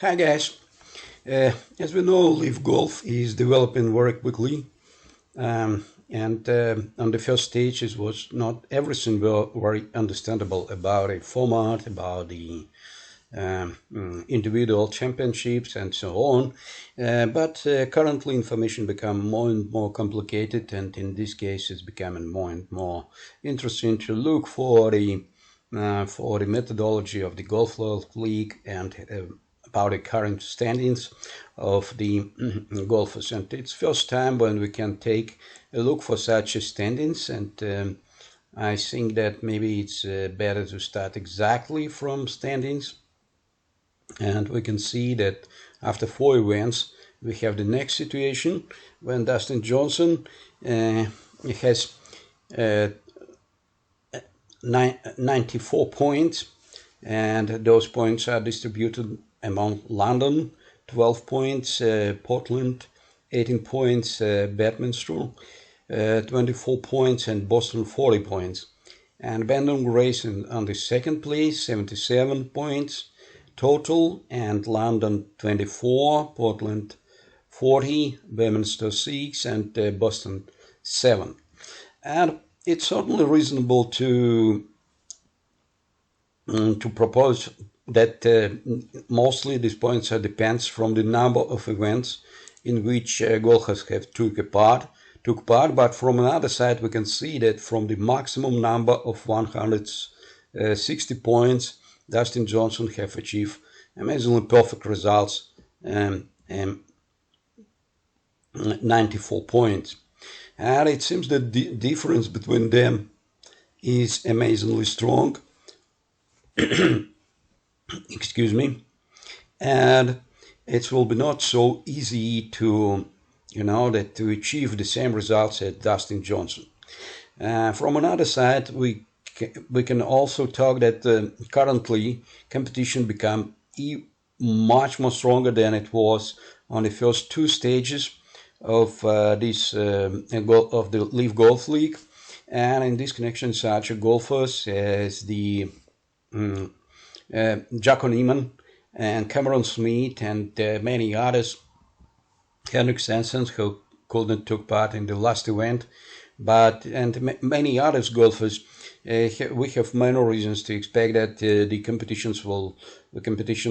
Hi guys, as we know, LIV Golf is developing very quickly, and on the first stage it was not everything very understandable about a format, about the individual championships and so on, but currently information become more and more complicated, and in this case it's becoming more and more interesting to look for the methodology of the Golf League and about the current standings of the golfers. And it's first time when we can take a look for such standings, and I think that maybe it's better to start exactly from standings. And we can see that after 4 events we have the next situation when Dustin Johnson has 94 points, and those points are distributed among London 12 points, Portland 18 points, Bedminster 24 points, and Boston 40 points. And Bandon Grace on the second place, 77 points total, and London 24, Portland 40, Bedminster 6, and Boston 7. And it's certainly reasonable to propose that mostly these points depends from the number of events in which golfers have took part. But from another side, we can see that from the maximum number of 160 points, Dustin Johnson have achieved amazingly perfect results, 94 points. And it seems that the difference between them is amazingly strong. Excuse me. And it will be not so easy to, to achieve the same results as Dustin Johnson. From another side, we can also talk that currently competition become much more stronger than it was on the first 2 stages of of the LIV Golf League. And in this connection, such golfers as the Jacko Neiman and Cameron Smith and many others, Henrik Stenson, who couldn't took part in the last event, and many others golfers, we have many reasons to expect that the competition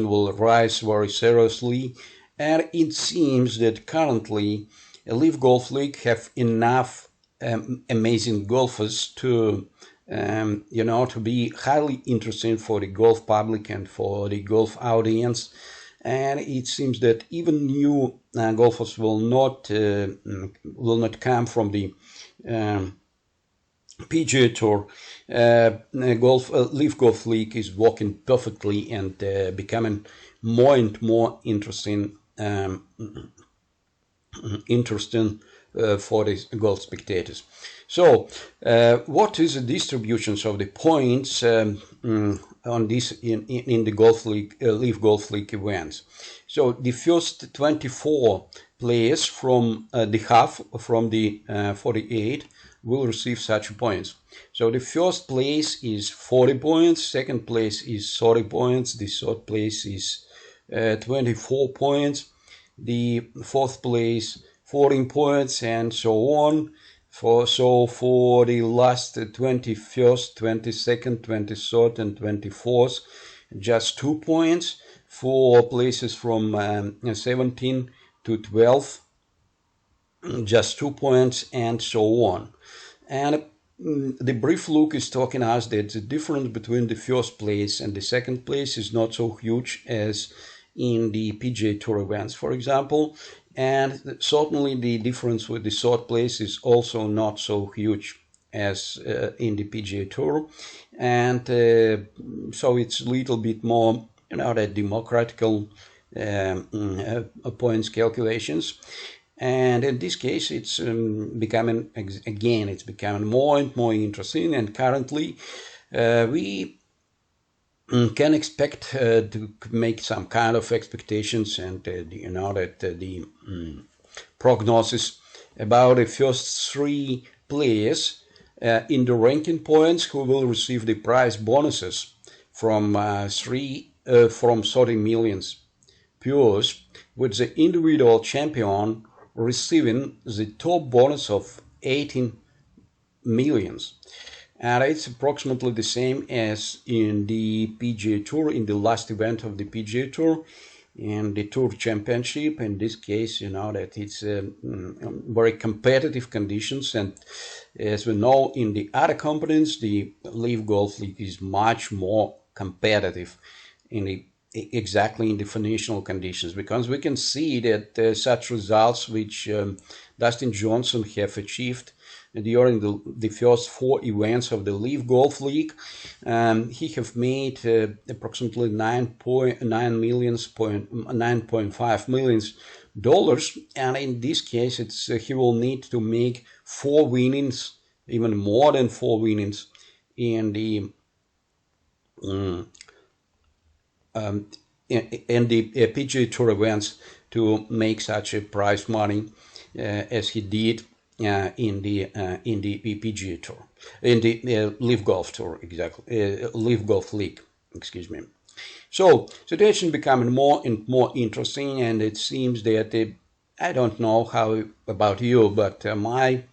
will rise very seriously. And it seems that currently a LIV Golf League have enough amazing golfers to to be highly interesting for the golf public and for the golf audience. And it seems that even new golfers will not come from the PGA Tour. LIV Golf League is working perfectly and becoming more and more interesting for the golf spectators. So, what is the distributions of the points on this in the Golf League, LIV Golf League events? So, the first 24 players from the half from the 48 will receive such points. So, the first place is 40 points, second place is 30 points, the third place is 24 points, the fourth place 14 points, and so on. For the last 21st, 22nd, 23rd, and 24th, just 2 points. For places from 17 to 12, just 2 points, and so on. And the brief look is talking us that the difference between the first place and the second place is not so huge as in the PGA Tour events, for example. And certainly the difference with the third place is also not so huge as in the PGA Tour. And so it's a little bit more, that democratical points calculations. And in this case, it's becoming more and more interesting. And currently, we can expect to make some kind of expectations, and that the prognosis about the first 3 players in the ranking points who will receive the prize bonuses from 30 millions purse, with the individual champion receiving the top bonus of 18 millions. And it's approximately the same as in the PGA Tour, in the last event of the PGA Tour, and the Tour Championship. In this case, you know that it's very competitive conditions, and as we know, in the other components, the LIV Golf League is much more competitive in the exactly in the financial conditions, because we can see that such results which Dustin Johnson have achieved during the first 4 events of the LIV Golf League. He have made approximately $9.5 million, and in this case it's he will need to make 4 winnings, even more than 4 winnings in the PGA Tour events to make such a prize money as he did in the PGA Tour, in the LIV Golf Tour, exactly, LIV Golf League, excuse me. So situation becoming more and more interesting, and it seems that I don't know how about you, but my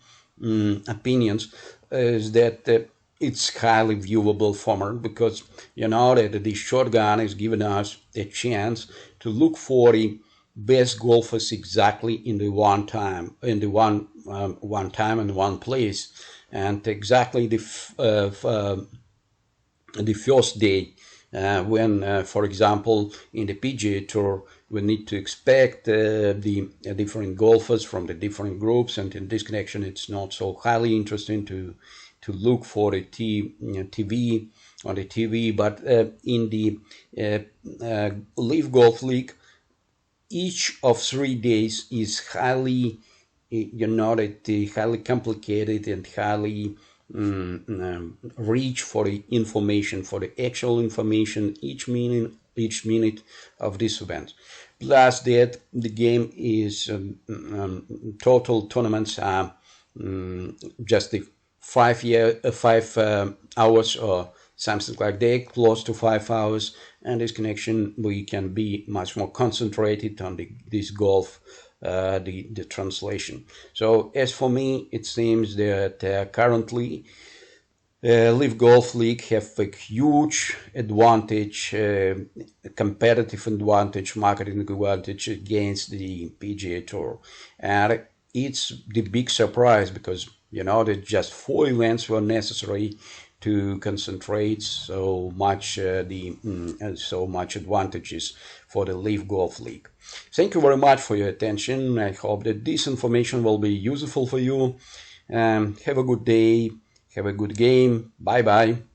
opinions is that it's highly viewable format, because you know that the shotgun is giving us a chance to look for the best golfers exactly in the one time, in the one time and one place, and exactly the first day when, for example, in the PGA Tour, we need to expect the different golfers from the different groups, and in this connection, it's not so highly interesting to look for the TV on the TV, but in the LIV Golf League, each of 3 days is highly, you know, highly complicated and highly rich for the information, for the actual information each minute of this event. Plus that the game is total tournaments are just the 5 hours or something like that, close to 5 hours, and this connection we can be much more concentrated on this golf, the translation. So as for me, it seems that currently LIV Golf League have a huge advantage, competitive advantage, marketing advantage against the PGA Tour, and it's the big surprise, because you know that just 4 events were necessary to concentrate so much so much advantages for the LIV Golf League. Thank you very much for your attention. I hope that this information will be useful for you. Have a good day. Have a good game. Bye bye.